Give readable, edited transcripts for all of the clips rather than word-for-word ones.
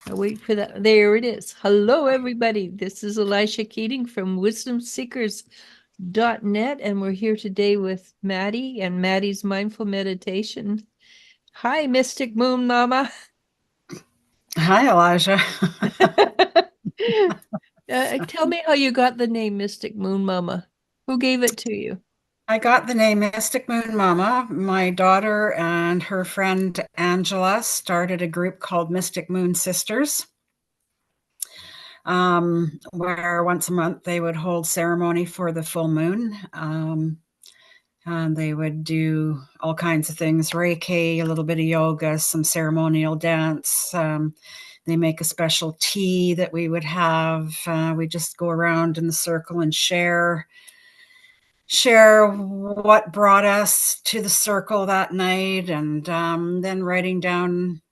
I'll wait for that. There it is. Hello, everybody. This is Elisha Keating from wisdomseekers.net, and we're here today with Maddie and Maddie's Mindful Meditation. Hi, Mystic Moon Mama. Hi, Elijah. Tell me how you got the name Mystic Moon Mama. Who gave it to you? I got the name Mystic Moon Mama. My daughter and her friend Angela started a group called Mystic Moon Sisters, where once a month they would hold ceremony for the full moon. And they would do all kinds of things, Reiki, a little bit of yoga, some ceremonial dance. They make a special tea that we would have. We just go around in the circle and share what brought us to the circle that night, and then writing down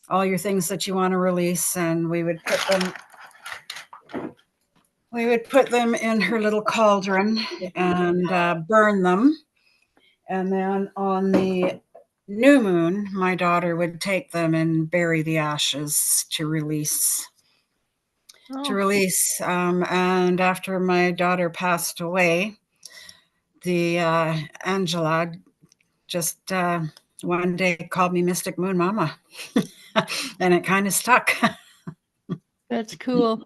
all your things that you want to release, and we would put them in her little cauldron and burn them. And then on the new moon, my daughter would take them and bury the ashes to release. To Oh, release. And after my daughter passed away, the Angela just one day called me Mystic Moon Mama, and it kind of stuck. that's cool.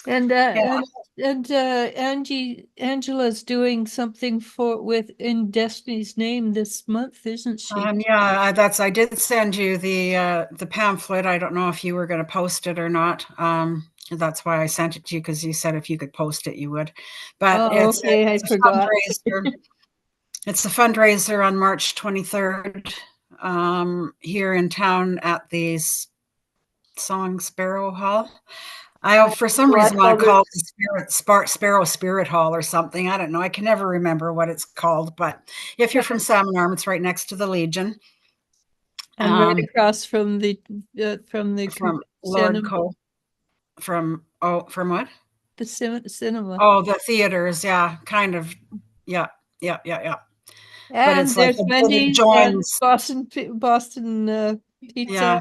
And Yeah, Angela's doing something for with in Destiny's Name this month, isn't she? yeah. I did send you the pamphlet. I don't know if you were going to post it or not. That's why I sent it to you, because you said if you could post it, you would. But Oh, okay, I it's a forgot. fundraiser. It's a fundraiser on March 23rd, here in town at the Song Sparrow Hall. For some What reason, want to other? call it the Sparrow Spirit Hall or something. I don't know. I can never remember what it's called. But if you're from Salmon Arm, it's right next to the Legion, And right um, across from the from Lord cinema, Co. From what? cinema. Oh, the theaters. Yeah, kind of. Yeah, yeah, yeah, yeah. But And it's like there's it Wendy's and adjoins. Boston Pizza, Yeah,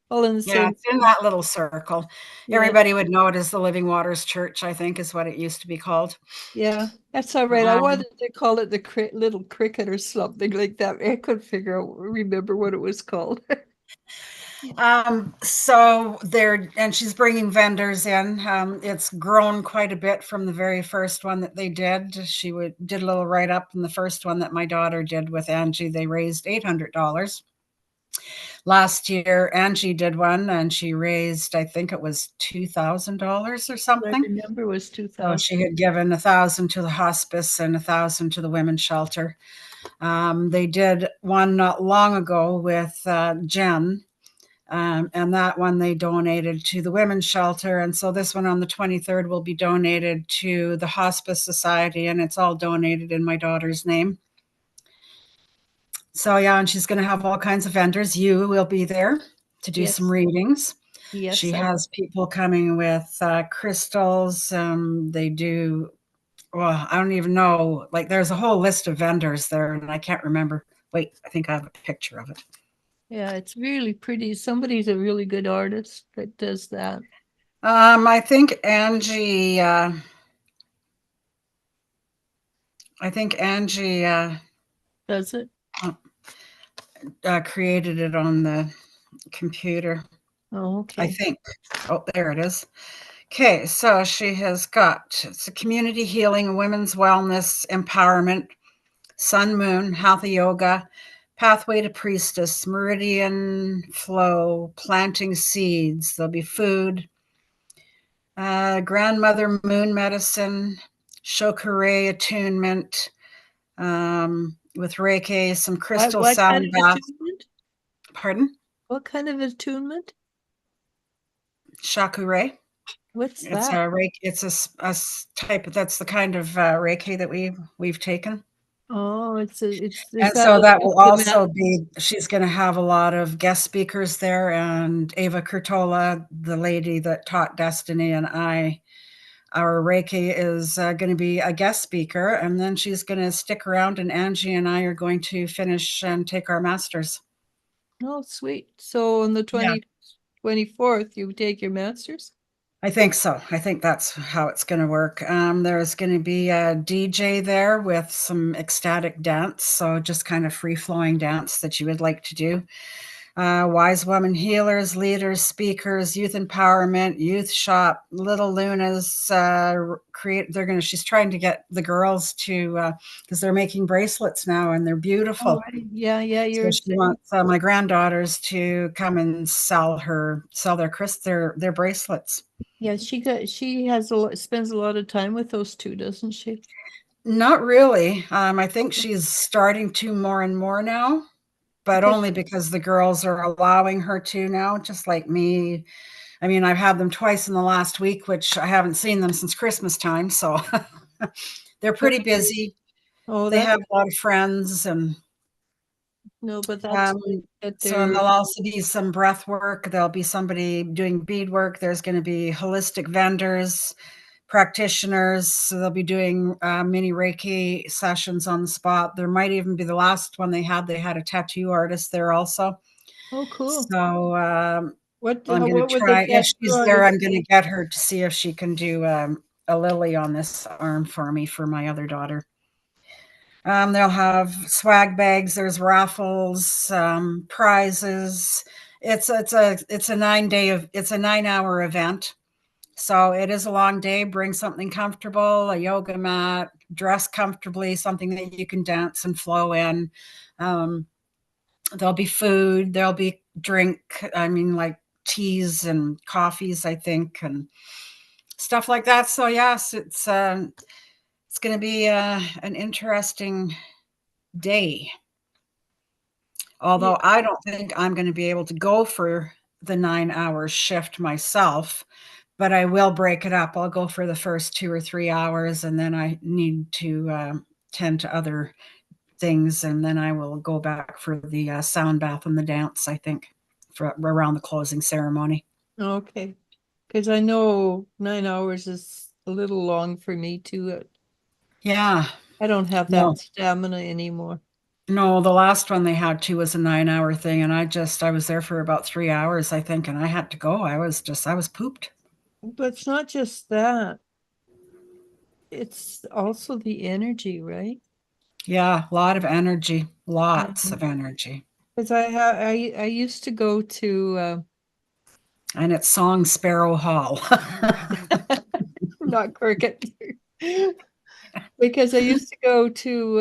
all in the yeah. same. It's in that little circle. Yeah, Everybody would know it as the Living Waters Church, I think, is what it used to be called. yeah, that's all right. I Um, wanted to call it the little cricket or something like that. I couldn't remember what it was called. so there, and she's bringing vendors in. It's grown quite a bit from the very first one that they did. Did a little write up in the first one that my daughter did with Angie. They raised $800. Last year, Angie did one, and she raised, I think it was $2,000 or I something. remember it was So 2000. she had given 1,000 to the hospice and 1,000 to the women's shelter. They did one not long ago with Jen, and that one they donated to the women's shelter. And so this one on the 23rd will be donated to the Hospice Society, and it's all donated in my daughter's name. So, yeah, and she's going to have all kinds of vendors. You will be there to do some Yes, readings. She yes, has people coming with crystals. They do, well, I don't even know. Like, there's a whole list of vendors there, and I can't remember. Wait, I think I have a picture of it. yeah, it's really pretty. Somebody's a really good artist that does that. I think Angie. I think Angie Does it? created it on the computer. Oh, I okay. think. Oh, there it is. Okay, so she has got it's a community healing, women's wellness, empowerment, sun, moon, hatha yoga, pathway to priestess, meridian flow, planting seeds. There'll be food, grandmother moon medicine, shokure attunement, with Reiki, some crystal What kind sound of baths. attunement? Pardon? What kind of attunement? Shakure. What's It's that? a Reiki. It's type. That's the kind of Reiki that we've taken. Oh, is And that so a that will systematic? also be, she's going to have a lot of guest speakers there. And Ava Curtola, the lady that taught Destiny and I, our Reiki, is going to be a guest speaker. And then she's going to stick around, and Angie and I are going to finish and take our masters. Oh, sweet. So on the Yeah. 20. 24th, you take your master's? I think so. I think that's how it's going to work. There's going to be a DJ there with some ecstatic dance, so just kind of free flowing dance that you would like to do. Wise woman healers, leaders, speakers, youth empowerment, youth shop, little Luna's create. They're going to. She's trying to get the girls to because they're making bracelets now and they're Oh, beautiful. right. Yeah, yeah, So you're she saying. wants my granddaughters to come and sell their bracelets. Yeah, she has spends a lot of time with those two, doesn't she? Not really. I think she's starting to more and more now, but Because only because the girls are allowing her to now, just like me. I mean, I've had them twice in the last week, which I haven't seen them since Christmas time. So they're pretty busy. oh, They that's have a lot of friends and no, but that's um, good that so and they're there'll also be some breath work. There'll be somebody doing bead work. There's going to be holistic vendors, practitioners. So they'll be doing mini Reiki sessions on the spot. There might even be the last one they had. They had a tattoo artist there also. oh cool. So I'm going to What was the try. If tattoo she's there, artist? I'm going to get her to see if she can do a lily on this arm for me for my other daughter. They'll have swag bags. There's raffles, prizes. It's a 9 day of it's a 9 hour event. So it is a long day. Bring something comfortable, a yoga mat, dress comfortably, something that you can dance and flow in. Um, there'll be food. There'll be drink. I mean, like teas and coffees, I think, and stuff like that. So yes, it's going to be an interesting day. Yeah. Although I don't think I'm going to be able to go for the 9 hour shift myself, but I will break it up. I'll go for the first 2 or 3 hours, and then I need to tend to other things, and then I will go back for the sound bath and the dance, I think, for around the closing ceremony. Okay. Because I know 9 hours is a little long for me too. Yeah. I don't have No, that stamina anymore. no, the last one they had too was a 9 hour thing, and I was there for about 3 hours, I think, and I had to go. I was pooped. But it's not just that. It's also the energy, right? Yeah, a lot of energy, lots Because of energy. I used to go to And it's Song Sparrow Hall. not cricket. Because I used to go to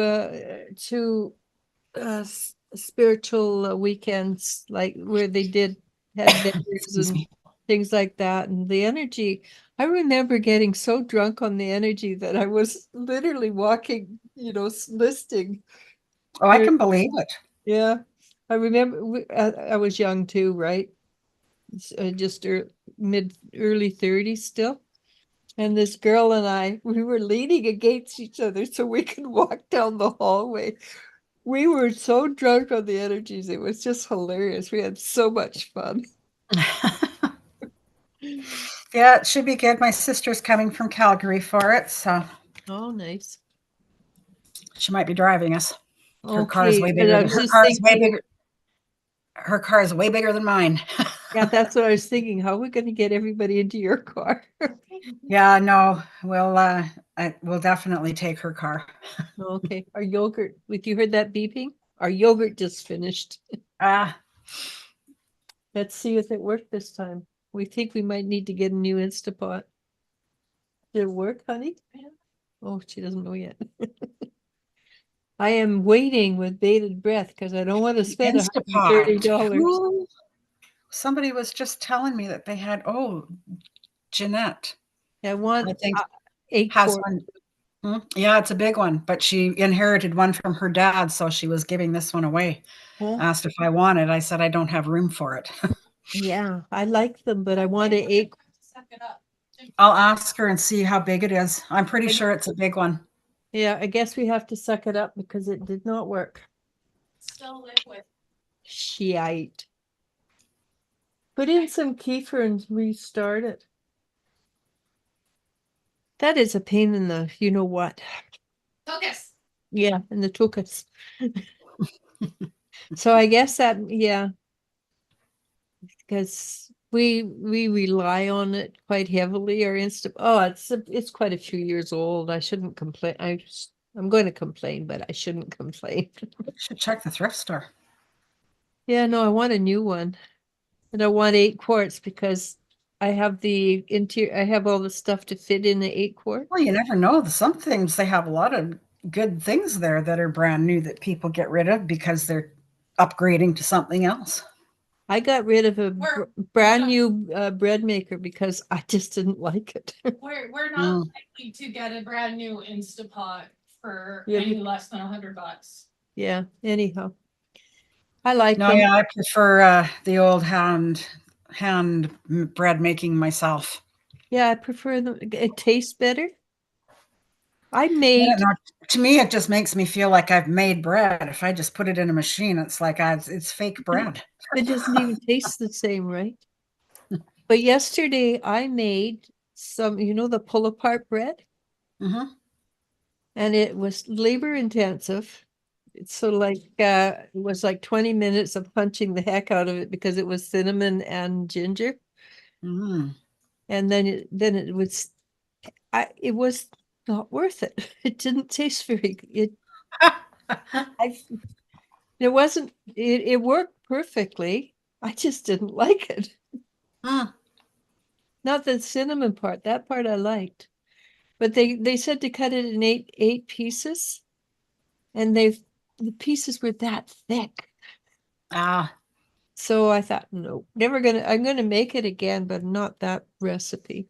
spiritual weekends, like where they had vendors Excuse and me. things like that, and the energy. I remember getting so drunk on the energy that I was literally walking, listing. Oh, I There, can believe it. yeah, I remember. I was young too, right? Just mid early 30s still. And this girl and I, we were leaning against each other so we could walk down the hallway. We were so drunk on the energies. It was just hilarious. We had so much fun. Yeah, it should be good. My sister's coming from Calgary for it, so Oh, nice. she might be driving us. Her car is Okay, way but bigger. I was Her just car is way thinking, bigger. Her car is way bigger than mine. yeah, that's what I was thinking. How are we going to get everybody into your car? Yeah, no, we'll definitely take her car. Okay, our yogurt, like you heard that beeping? Our yogurt just finished. Ah, Let's see if it worked this time. We think we might need to get a new Instapot. Did it work, honey? Oh, she doesn't know yet. I am waiting with bated breath because I don't want to spend Instapot. $130. Who? Somebody was just telling me that they had. Oh, Jeanette, I I want think, eight has quarts. one. Yeah, it's a big one, but she inherited one from her dad, so she was giving this one away. Huh? Asked if I wanted. I said I don't have room for it. Yeah, I like them, but I want to eight. I'll ask her and see how big it is. I'm pretty sure it's a big one. Yeah, I guess we have to suck it up because it did not work. Still liquid. Shite. Put in some kefir and restart it. That is a pain in the you know what. Focus. Yeah, in the tuchus. So I guess that, yeah, because we rely on it quite heavily. Our Insta. Oh, it's quite a few years old. I shouldn't complain. I'm going to complain, but I shouldn't complain. You should check the thrift store. Yeah, no, I want a new one. And I want 8 quarts because I have the interior, I have all the stuff to fit in the 8 quart. Well, you never know. Some things they have a lot of good things there that are brand new that people get rid of because they're upgrading to something else. I got rid of a We're- brand new bread maker because I just didn't like it. We're not likely to get a brand new Instapot for Yeah, any less than $100. Yeah, anyhow. I like No, them. yeah, I prefer the old hand bread making myself. Yeah, I prefer them. It tastes better. I I made, don't know. To me, it just makes me feel like I've made bread. If I just put it in a machine, it's like it's fake bread. it doesn't even taste the same, right? But yesterday I made some, the pull apart bread, Hmm. and it was labor intensive. So it was like 20 minutes of punching the heck out of it because it was cinnamon and ginger. Mm. And it was not worth it. It didn't taste very it I it wasn't it worked perfectly. I just didn't like it. Mm. Not the cinnamon part. That part I liked. But they said to cut it in eight pieces, and the pieces were that thick. Ah, So I thought, no, I'm gonna make it again, but not that recipe.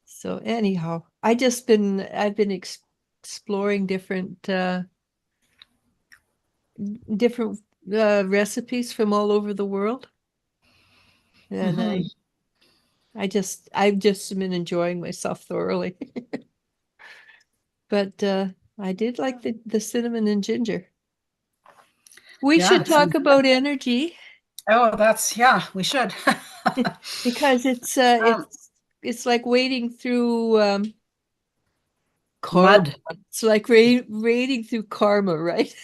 So anyhow, I've been exploring different recipes from all over the world. And mhm. I've just been enjoying myself thoroughly. But I did like the cinnamon and ginger. We Yeah. should talk about energy Oh, yeah, we should. because Um, it's like wading through karma. mud. It's like wading through karma, right?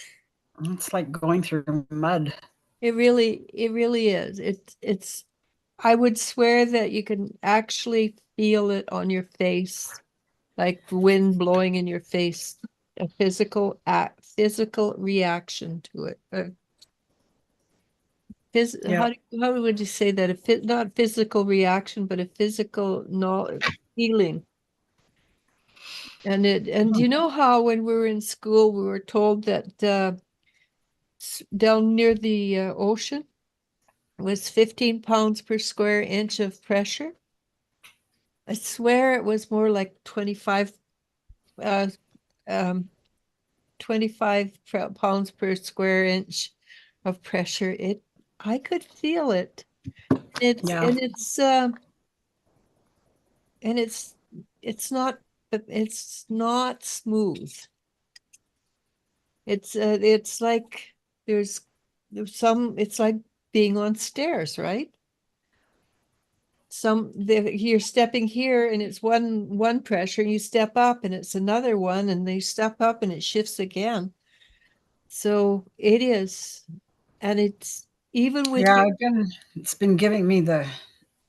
It's like going through mud. It really is. I would swear that you can actually feel it on your face, like wind blowing in your face, a physical reaction to it. Yeah. How would you say that? Not physical reaction, but a physical no feeling. And you know how when we were in school, we were told that down near the ocean was 15 pounds per square inch of pressure. I swear it was more like uh, um, 25 pounds per square inch of pressure. I could feel it. It's Yeah. and it's uh and it's not smooth. It's like there's some it's like being on stairs, right? You're stepping here and it's one pressure, and you step up and it's another one, and they step up and it shifts again. So it is, and it's even with Yeah, your it's been giving me the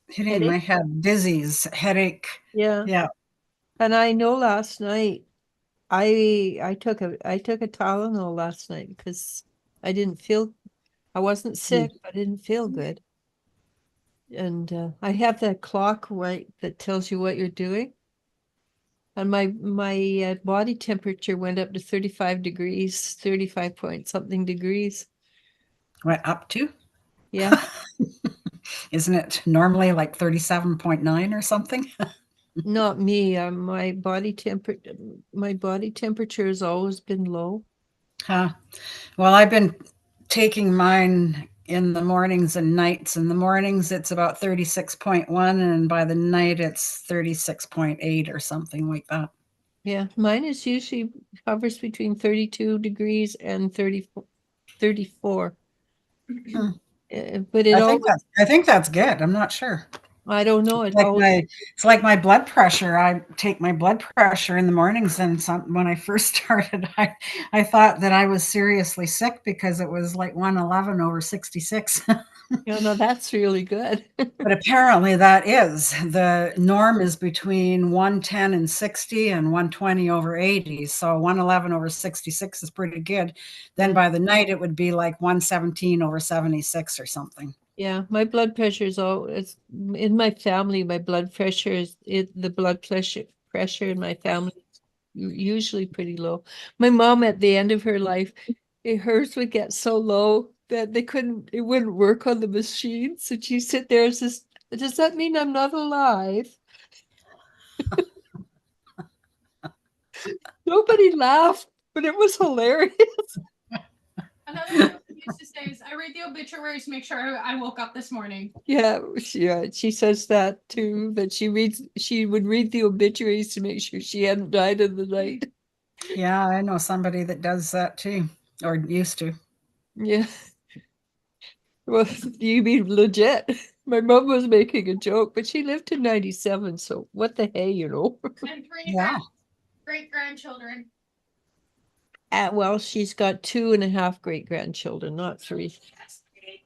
hitting my headache. head, dizzies, headache. Yeah. Yeah. And I know last night I took a Tylenol last night because I didn't feel I wasn't Mm. sick, but I didn't feel good. And I have that clock right that tells you what you're doing. And my body temperature went up to 35 degrees, 35 point something degrees. Went up to? Yeah, Isn't it normally like 37.9 or something? not me. My body temperature has always been low. Huh. Well, I've been taking mine in the mornings and nights. In the mornings, it's about 36.1, and by the night, it's 36.8 or something like that. Yeah, mine is usually hovers between 32 degrees and 34. Hmm. But it always, I think that's good. I'm not sure. I don't know, it Like always, my it's like my blood pressure. I take my blood pressure in the mornings, and when I first started, I thought that I was seriously sick because it was like 111 over 66. No, that's really good. But apparently that is the norm is between 110 and 60 and 120 over 80. So 111 over 66 is pretty good. Then Yeah. by the night, it would be like 117 over 76 or something. Yeah, my blood pressure is all it's in my family. My blood pressure is the blood pressure in my family is usually pretty low. My mom at the end of her life, hers would get so low that it wouldn't work on the machine. So she'd sit there and says, "Does that mean I'm not alive?" Nobody laughed, but it was hilarious. Another thing I used to say is I read the obituaries to make sure I woke up this morning. Yeah, she says that too, that she would read the obituaries to make sure she hadn't died in the night. Yeah, I know somebody that does that too, or used to. Yeah. Well, you mean legit. My mom was making a joke, but she lived to 97, so what the hey, you know? And three Yeah. great grandchildren. Well, she's got 2.5 great-grandchildren, not 3.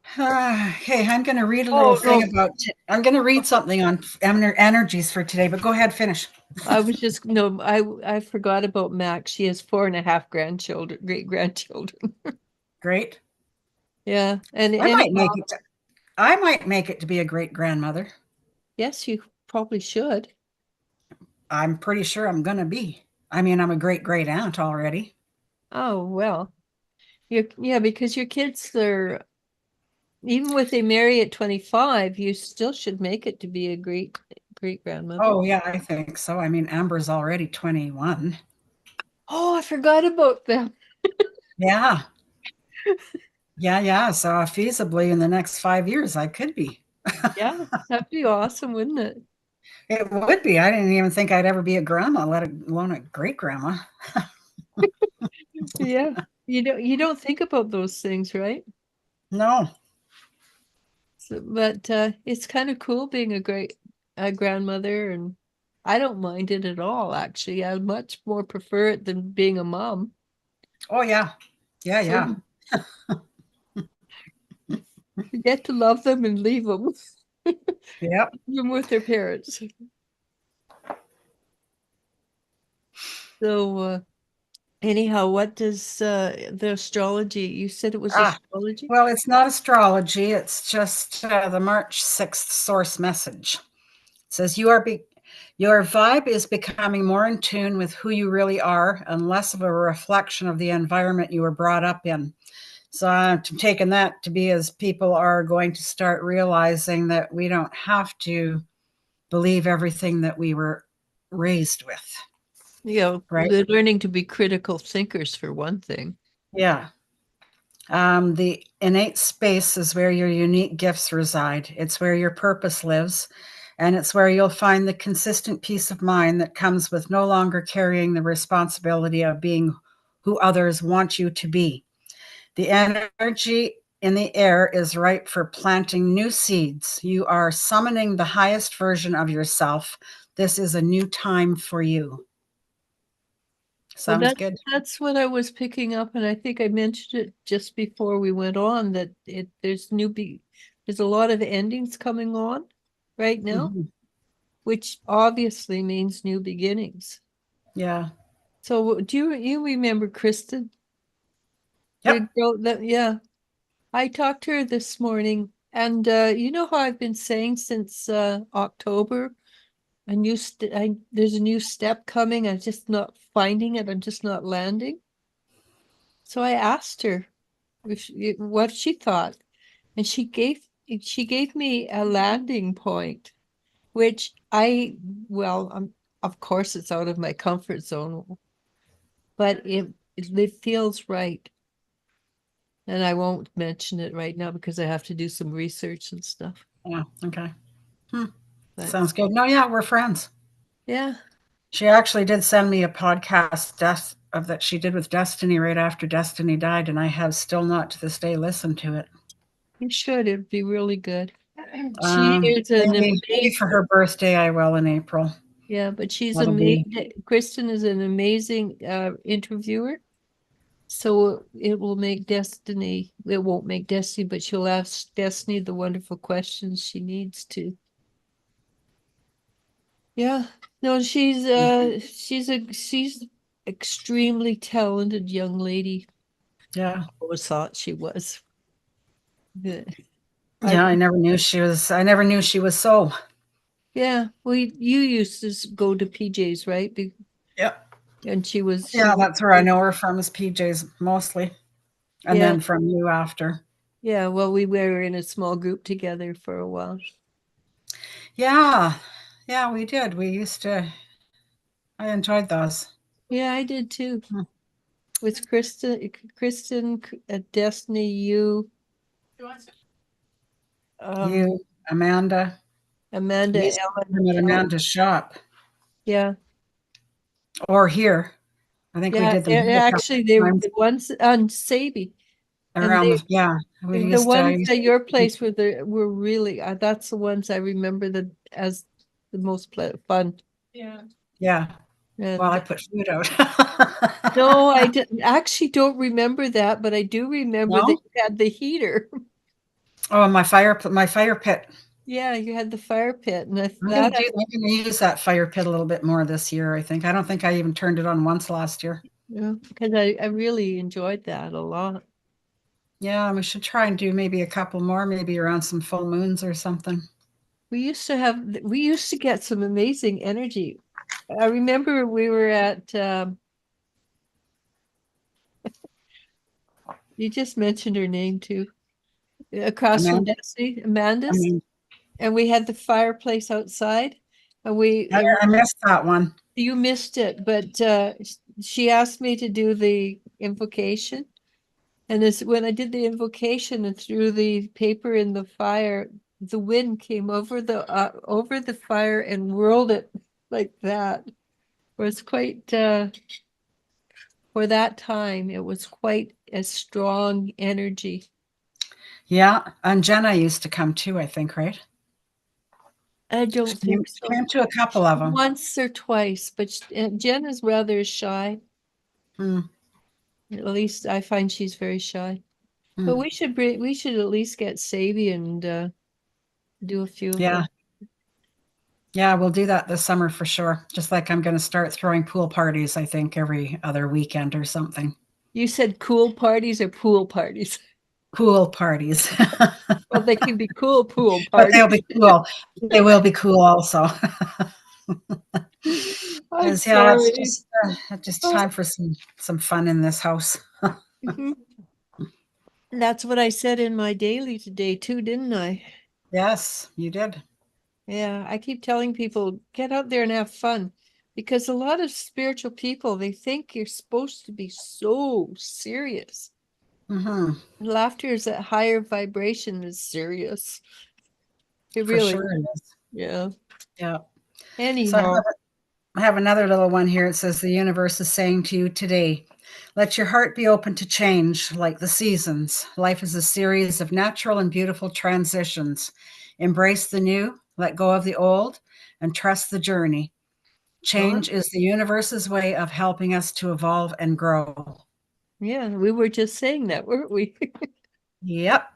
Hey, I'm going to read a little Oh, thing no. about, I'm going to read something on energies for today, but go ahead, finish. I was just no, I forgot about Max. She has 4.5 grandchildren, great-grandchildren. Great. Yeah. And I might anyhow, make it. I might make it to be a great grandmother. yes, you probably should. I'm pretty sure I'm going to be. I mean, I'm a great great aunt already. Oh, well. Yeah, because your kids are even if they marry at 25, you still should make it to be a great grandmother. Oh, yeah, I think so. I mean, Amber's already 21. Oh, I forgot about them. Yeah. Yeah, yeah. So feasibly in the next 5 years, I could be. Yeah, that'd be awesome, wouldn't it? It would be. I didn't even think I'd ever be a grandma, let alone a great grandma. Yeah. You don't think about those things, right? No. So, but it's kind of cool being a grandmother, and I don't mind it at all, actually. I much more prefer it than being a mom. Oh, yeah. Yeah, So yeah. you get to love them and leave them, Yep. even with their parents. So anyhow, what does the astrology? You said it was Ah, astrology? well, it's not astrology. It's just the March 6th source message. It says your vibe is becoming more in tune with who you really are and less of a reflection of the environment you were brought up in. So I'm taking that to be as people are going to start realizing that we don't have to believe everything that we were raised with, right? They're learning to be critical thinkers for one thing. Yeah. The innate space is where your unique gifts reside. It's where your purpose lives, and it's where you'll find the consistent peace of mind that comes with no longer carrying the responsibility of being who others want you to be. The energy in the air is ripe for planting new seeds. You are summoning the highest version of yourself. This is a new time for you. Well, Sounds good. that's what I was picking up, and I think I mentioned it just before we went on that there's a lot of endings coming on right now, Mhm. which obviously means new beginnings. Yeah. So do you remember Kristen? The Yep. girl that yeah, I talked to her this morning, and you know how I've been saying since October, there's a new step coming. I'm just not finding it. I'm just not landing. So I asked her what she thought, and she gave me a landing point, which of course it's out of my comfort zone, but it feels right. And I won't mention it right now because I have to do some research and stuff. Yeah. Okay. Hmm. But Sounds good. No, yeah, we're friends. yeah, She actually did send me a podcast of that she did with Destiny right after Destiny died, and I have still not to this day listened to it. you should. It'd be really good. She is an Maybe amazing, for her birthday I will in April. yeah, but she's That'll be amazing. Kristen is an amazing interviewer. So it will make Destiny, it won't make Destiny, but she'll ask Destiny the wonderful questions she needs to. Yeah, no, she's extremely talented young lady. Yeah. Always thought she was. Yeah, Yeah, I never knew she was so. yeah, you used to go to PJ's, right? Yeah. And she Yeah, was, that's where I know her from is PJ's mostly. And yeah, then from you after. yeah. Well, we were in a small group together for a while. Yeah. Yeah, we did. I enjoyed those. Yeah, I did too. Hmm. With Kristen, Destiny, you, Who wants to? um, You, Amanda. We Amanda, used to Ellen, come at Amanda's shop yeah, or here. I think we yeah. did them here a couple Actually, they of were times the ones on Sabi, and around yeah. We the used to I ones used at your to, place were really, that's the ones I remember as the most fun. Yeah. yeah. Well, I And put food out. no, I actually don't remember that, but I do remember that No? you had the heater. Oh, my fire pit. Yeah, you had the fire pit, and I'm gonna use that fire pit a little bit more this year, I think. I don't think I even turned it on once last year. yeah, because I really enjoyed that a lot. Yeah, we should try and do maybe a couple more, maybe around some full moons or something. We used to get some amazing energy. I remember we were at, you just mentioned her name too, across from Amanda? Destiny, I Amanda's, mean, and we had the fireplace outside, and I missed that one. you missed it, but she asked me to do the invocation. And when I did the invocation and threw the paper in the fire, the wind came over the fire and whirled it like that. It was quite for that time, it was quite a strong energy. Yeah, and Jenna used to come too, I think, right? I don't think She so. came to a couple of them. Once or twice, but Jen is rather shy. Hmm. At least I find she's very shy. But Hmm. we should at least get Sadie and do a few of Yeah. them. Yeah, we'll do that this summer for sure. Just like I'm going to start throwing pool parties, I think, every other weekend or something. You said cool parties or pool parties? Pool parties. Well, they can be cool pool But they'll parties. be cool. They will be cool also. I'm Because yeah, it's sorry. just Oh, time for some fun in this house. mhm. That's what I said in my daily today too, didn't I? Yes, you did. Yeah, I keep telling people get out there and have fun because a lot of spiritual people they think you're supposed to be so serious. Hmm. Laughter is a higher vibration is serious. It For really, sure it is. yeah. Yeah. So Anyhow, I have another little one here. It says the universe is saying to you today, let your heart be open to change like the seasons. Life is a series of natural and beautiful transitions. Embrace the new, let go of the old, and trust the journey. oh, Change is the universe's way of helping us to evolve and grow. yeah, we were just saying that, weren't we? Yep.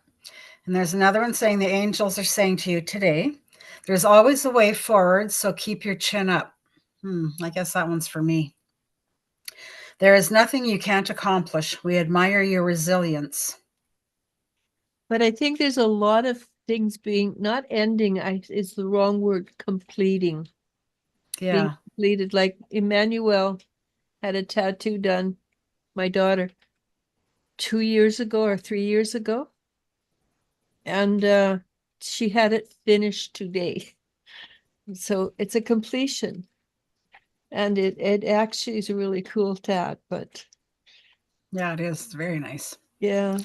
And there's another one saying the angels are saying to you today, there's always a way forward, so keep your chin up. I guess that one's for me. There is nothing you can't accomplish. We admire your resilience. But I think there's a lot of things being not ending, is the wrong word, completing, being Yeah. completed. Like Emmanuel had a tattoo done, my daughter, 2 years ago or 3 years ago. And she had it finished today. So it's a completion. And it actually is a really cool tat, but Yeah, it is. It's very nice. yeah.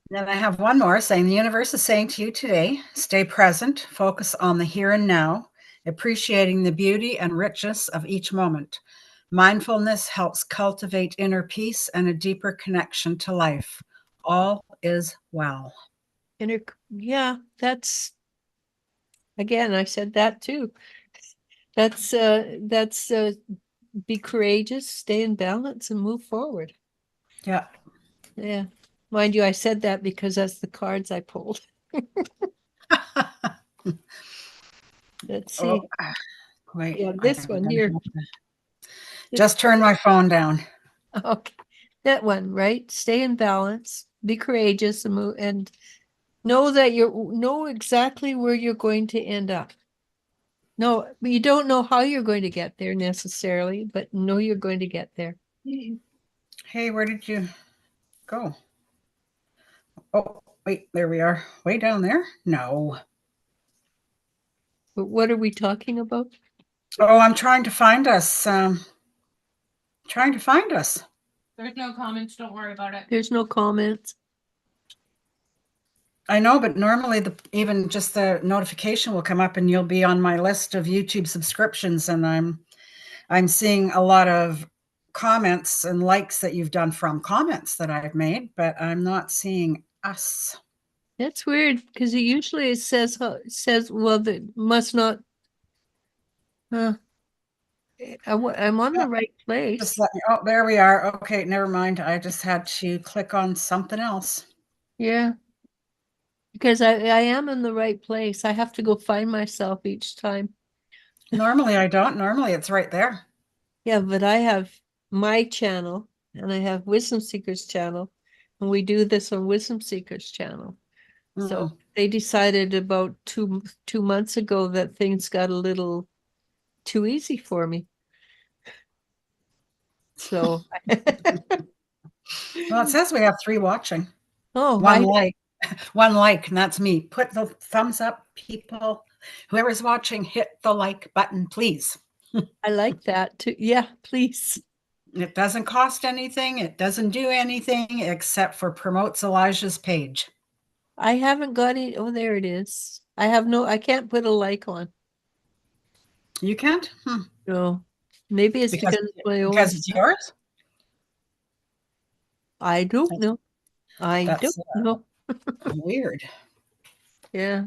Then I have one more saying the universe is saying to you today, stay present, focus on the here and now, appreciating the beauty and richness of each moment. Mindfulness helps cultivate inner peace and a deeper connection to life. All is well. Yeah, that's again, I said that too. That's be courageous, stay in balance and move forward. Yeah. Yeah. Mind you, I said that because that's the cards I pulled. Let's see. Oh, wait. Yeah, I'm this one gonna here. have to just turn my phone down. Okay. That one, right? Stay in balance, be courageous and move and know that know exactly where you're going to end up. No, you don't know how you're going to get there necessarily, but know you're going to get there. Hey, where did you go? Oh, wait, there we are. Way down there? No. But what are we talking about? Oh, I'm trying to find us. Trying to find us. There's no comments. Don't worry about it. There's no comments. I know, but normally even just the notification will come up and you'll be on my list of YouTube subscriptions, and I'm seeing a lot of comments and likes that you've done from comments that I've made, but I'm not seeing us. That's weird because it usually says well that must not. I'm on the right place. Just let me. Oh, there we are. Okay, never mind. I just had to click on something else. Yeah. Because I am in the right place. I have to go find myself each time. Normally I don't. Normally it's right there. Yeah, but I have my channel and I have Wisdom Seekers channel, and we do this on Wisdom Seekers channel. So they decided about two months ago that things got a little too easy for me. So Well, it says we have 3 watching. oh, One like. One like, and that's me. Put the thumbs up, people. Whoever's watching, hit the like button, please. I like that too. Yeah, please. It doesn't cost anything. It doesn't do anything except for promotes Elijah's page. I haven't got it. Oh, there it is. I can't put a like on. You can't? No. Maybe it's because it's my own because it's stuff. yours? I don't know. I That's don't know. weird. Yeah.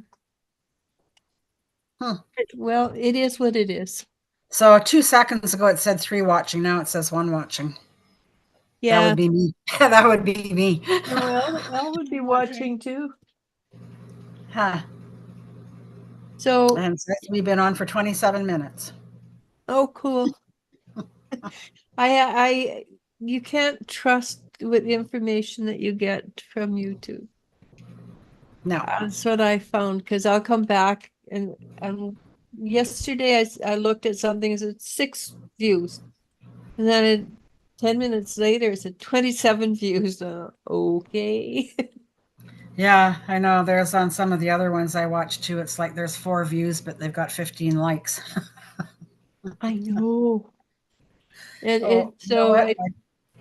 Well, it is what it is. So 2 seconds ago it said 3 watching. Now it says 1 watching. Yeah. That would be me. That would be me. Well, I would be watching too. Huh. So, And we've been on for 27 minutes. oh, cool. You can't trust with the information that you get from YouTube. No. That's what I found, because I'll come back and yesterday I looked at something, it said 6 views. And then 10 minutes later, it said 27 views. Okay. Yeah, I know. There's on some of the other ones I watch too. It's like there's 4 views, but they've got 15 likes. I know. So I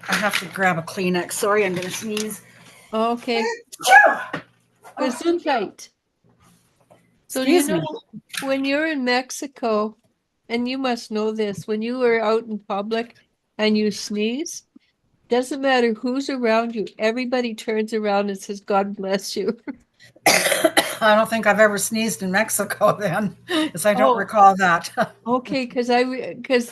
have to grab a Kleenex. Sorry, I'm going to sneeze. Okay. Gesundheit. So Excuse me. when you're in Mexico, and you must know this, when you are out in public and you sneeze, doesn't matter who's around you, everybody turns around and says, God bless you. I don't think I've ever sneezed in Mexico then, because I don't recall that. Okay, because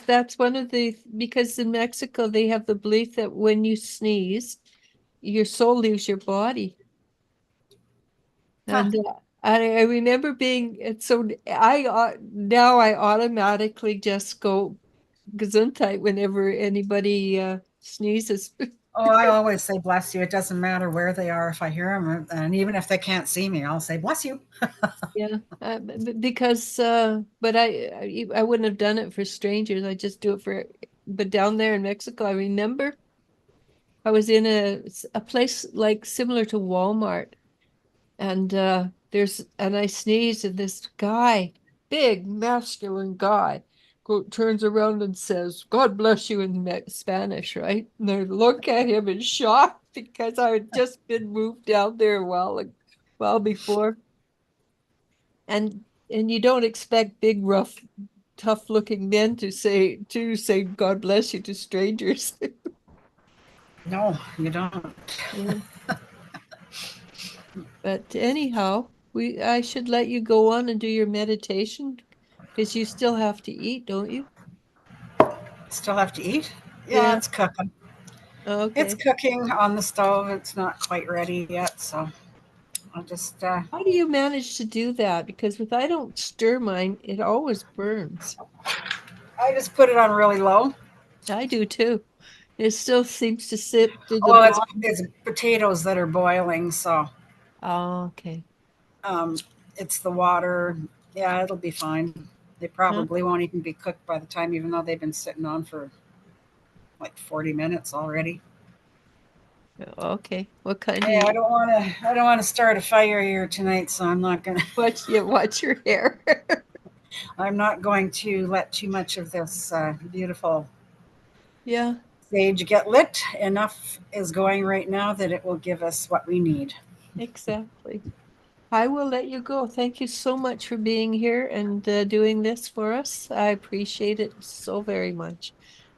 that's one of because in Mexico they have the belief that when you sneeze, your soul leaves your body. And I remember so now I automatically just go Gesundheit whenever anybody sneezes. Oh, I always say bless you. It doesn't matter where they are. If I hear them, and even if they can't see me, I'll say bless you. Yeah, because but I wouldn't have done it for strangers. I just do it but down there in Mexico, I remember I was in a place like similar to Walmart, and I sneezed, and this guy, big masculine guy, turns around and says, God bless you in Spanish, right? And I look at him in shock because I had just been moved down there a while before. And you don't expect big, rough, tough looking men to say God bless you to strangers. No, you don't. Yeah. But anyhow, I should let you go on and do your meditation because you still have to eat, don't you? Still have to eat? Yeah. It's cooking. It's Okay. cooking on the stove. It's not quite ready yet, so I'll just How do you manage to do that? Because if I don't stir mine, it always burns. I just put it on really low. I do too. It still seems to sit to the Well, bottom. it's potatoes that are boiling, so Oh, okay. um, it's the water. Yeah, it'll be fine. They Huh? probably won't even be cooked by the time, even though they've been sitting on for like 40 minutes already. Okay. What kind do Hey, you I don't want to start a fire here tonight, so I'm not gonna watch your hair? I'm not going to let too much of this beautiful Yeah, sage get lit. Enough is going right now that it will give us what we need. exactly. I will let you go. Thank you so much for being here and doing this for us. I appreciate it so very much.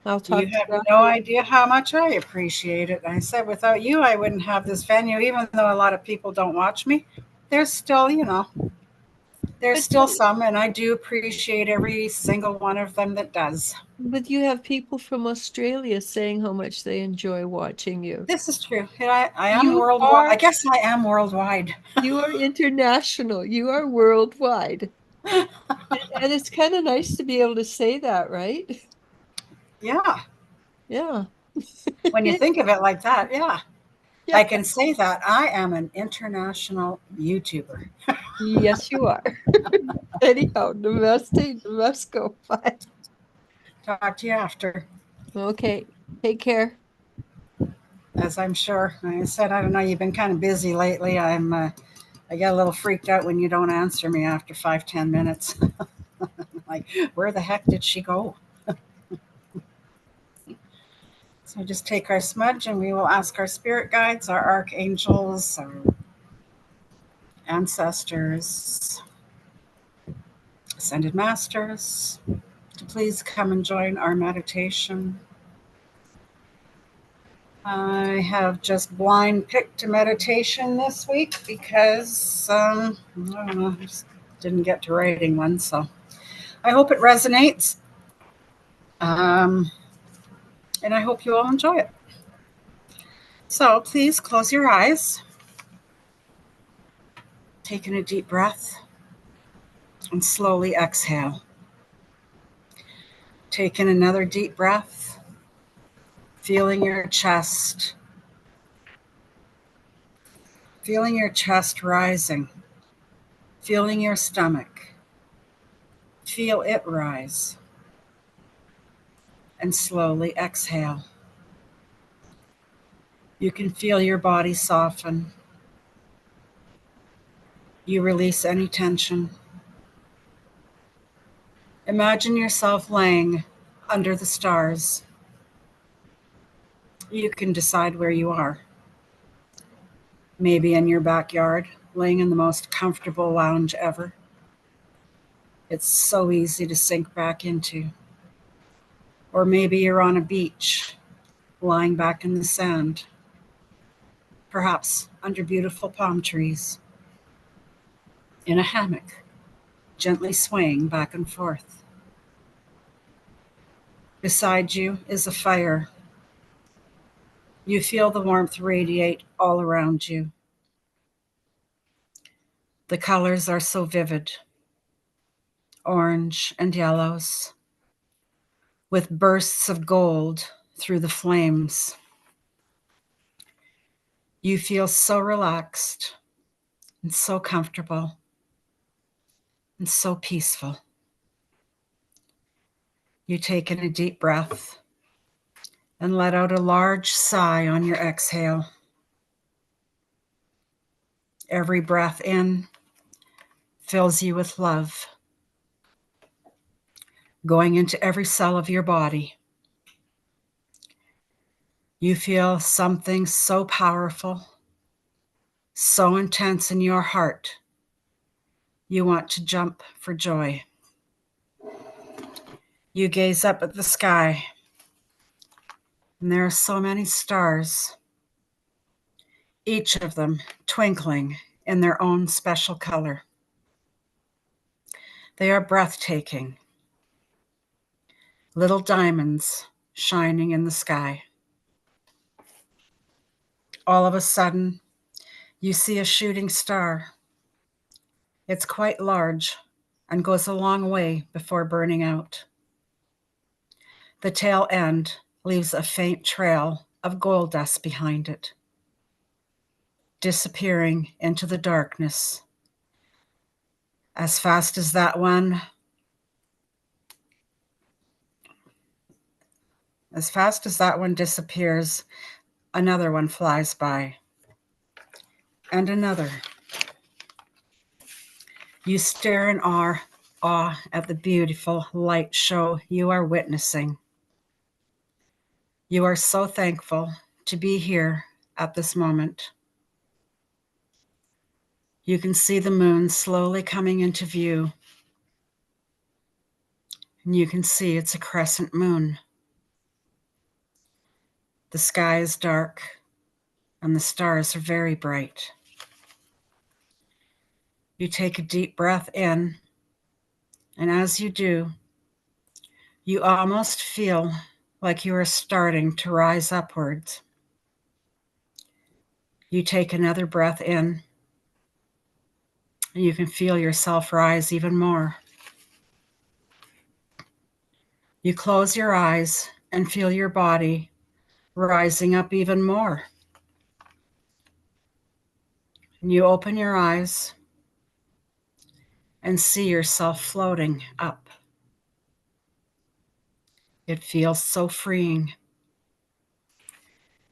I'll You talk to have you no after. idea how much I appreciate it. I said without you, I wouldn't have this venue, even though a lot of people don't watch me. There's still, there's But still some, and I do appreciate every single one of them that does. but you have people from Australia saying how much they enjoy watching you. This is true. And I am You worldwide. I are guess I am worldwide. you are international. You are worldwide. And it's kind of nice to be able to say that, right? Yeah. Yeah. When you think of it like that, yeah. I Yeah. can say that I am an international YouTuber. Yes, you are. Anyhow, namaste, namasko. Bye. Talk to you after. Okay. Take care. As I'm sure. Like I said, I don't know. You've been kind of busy lately. I get a little freaked out when you don't answer me after 5, 10 minutes. Like, where the heck did she go? So just take our smudge and we will ask our spirit guides, our archangels, our ancestors, ascended masters, to please come and join our meditation. I have just blind picked a meditation this week because I don't know, I just didn't get to writing one. So I hope it resonates. Um, and I hope you all enjoy it. So please close your eyes, taking a deep breath, and slowly exhale. Taking another deep breath, feeling your chest rising, feeling your stomach. Feel it rise, and slowly exhale. You can feel your body soften. You release any tension. Imagine yourself laying under the stars. You can decide where you are. Maybe in your backyard, laying in the most comfortable lounge ever. It's so easy to sink back into. Or maybe you're on a beach, lying back in the sand, perhaps under beautiful palm trees, in a hammock, gently swaying back and forth. Beside you is a fire. You feel the warmth radiate all around you. The colors are so vivid, orange and yellows, with bursts of gold through the flames. You feel so relaxed and so comfortable and so peaceful. You take in a deep breath and let out a large sigh on your exhale. Every breath in fills you with love, going into every cell of your body. You feel something so powerful, so intense in your heart, you want to jump for joy. You gaze up at the sky, and there are so many stars, each of them twinkling in their own special color. They are breathtaking, little diamonds shining in the sky. All of a sudden, you see a shooting star. It's quite large and goes a long way before burning out. The tail end leaves a faint trail of gold dust behind it, disappearing into the darkness. As fast as that one disappears, another one flies by, and another. You stare in awe at the beautiful light show you are witnessing. You are so thankful to be here at this moment. You can see the moon slowly coming into view, and you can see it's a crescent moon. The sky is dark, and the stars are very bright. You take a deep breath in, and as you do, you almost feel like you are starting to rise upwards. You take another breath in, and you can feel yourself rise even more. You close your eyes and feel your body rising up even more. And you open your eyes and see yourself floating up. It feels so freeing.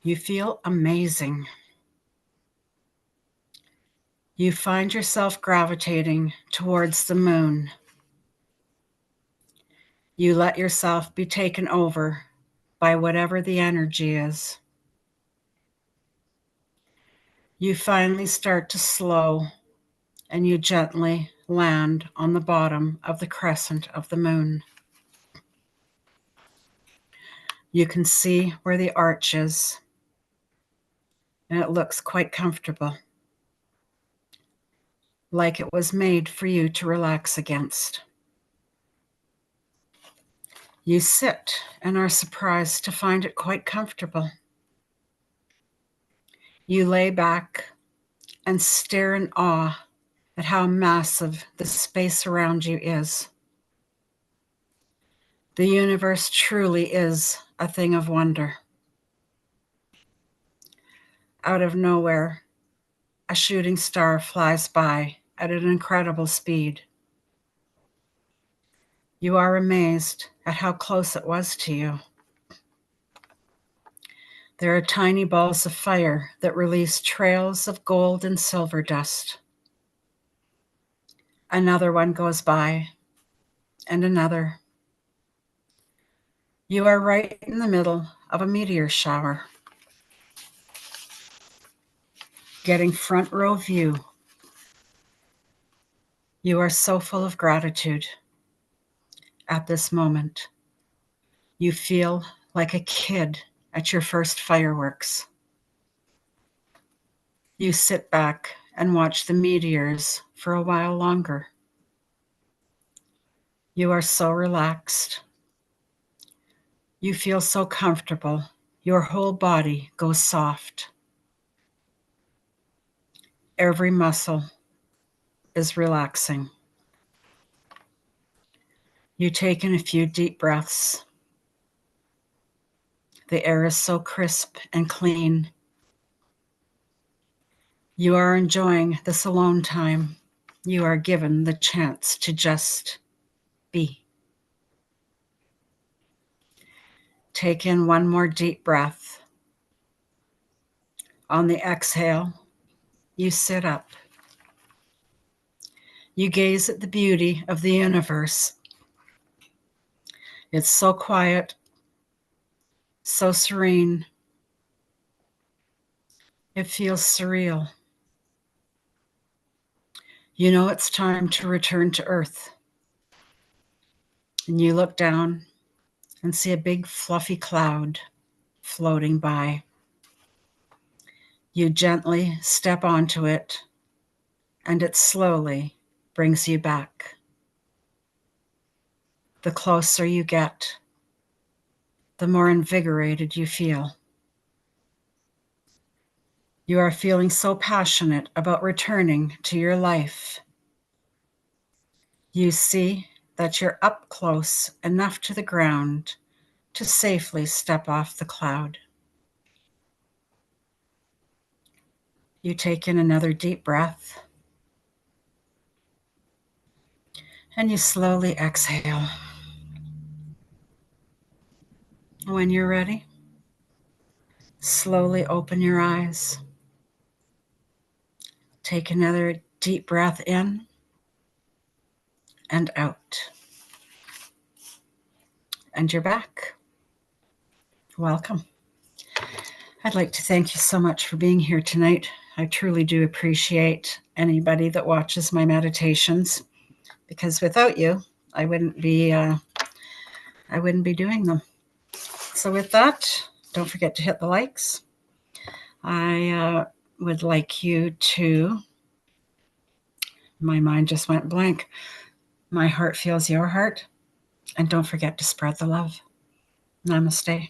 You feel amazing. You find yourself gravitating towards the moon. You let yourself be taken over by whatever the energy is. You finally start to slow, and you gently land on the bottom of the crescent of the moon. You can see where the arch is, and it looks quite comfortable, like it was made for you to relax against. You sit and are surprised to find it quite comfortable. You lay back and stare in awe at how massive the space around you is. The universe truly is a thing of wonder. Out of nowhere, a shooting star flies by at an incredible speed. You are amazed at how close it was to you. There are tiny balls of fire that release trails of gold and silver dust. Another one goes by, and another. You are right in the middle of a meteor shower, getting front row view. You are so full of gratitude at this moment. You feel like a kid at your first fireworks. You sit back and watch the meteors for a while longer. You are so relaxed. You feel so comfortable. Your whole body goes soft. Every muscle is relaxing. You take in a few deep breaths. The air is so crisp and clean. You are enjoying this alone time. You are given the chance to just be. Take in one more deep breath. On the exhale, you sit up. You gaze at the beauty of the universe. It's so quiet, so serene. It feels surreal. You know it's time to return to Earth. And you look down and see a big fluffy cloud floating by. You gently step onto it, and it slowly brings you back. The closer you get, the more invigorated you feel. You are feeling so passionate about returning to your life. You see that you're up close enough to the ground to safely step off the cloud. You take in another deep breath, and you slowly exhale. When you're ready, slowly open your eyes. Take another deep breath in and out. And you're back. Welcome. I'd like to thank you so much for being here tonight. I truly do appreciate anybody that watches my meditations, because without you, I wouldn't be doing them. So with that, don't forget to hit the likes. I would like you to, my mind just went blank. My heart feels your heart. And don't forget to spread the love. Namaste.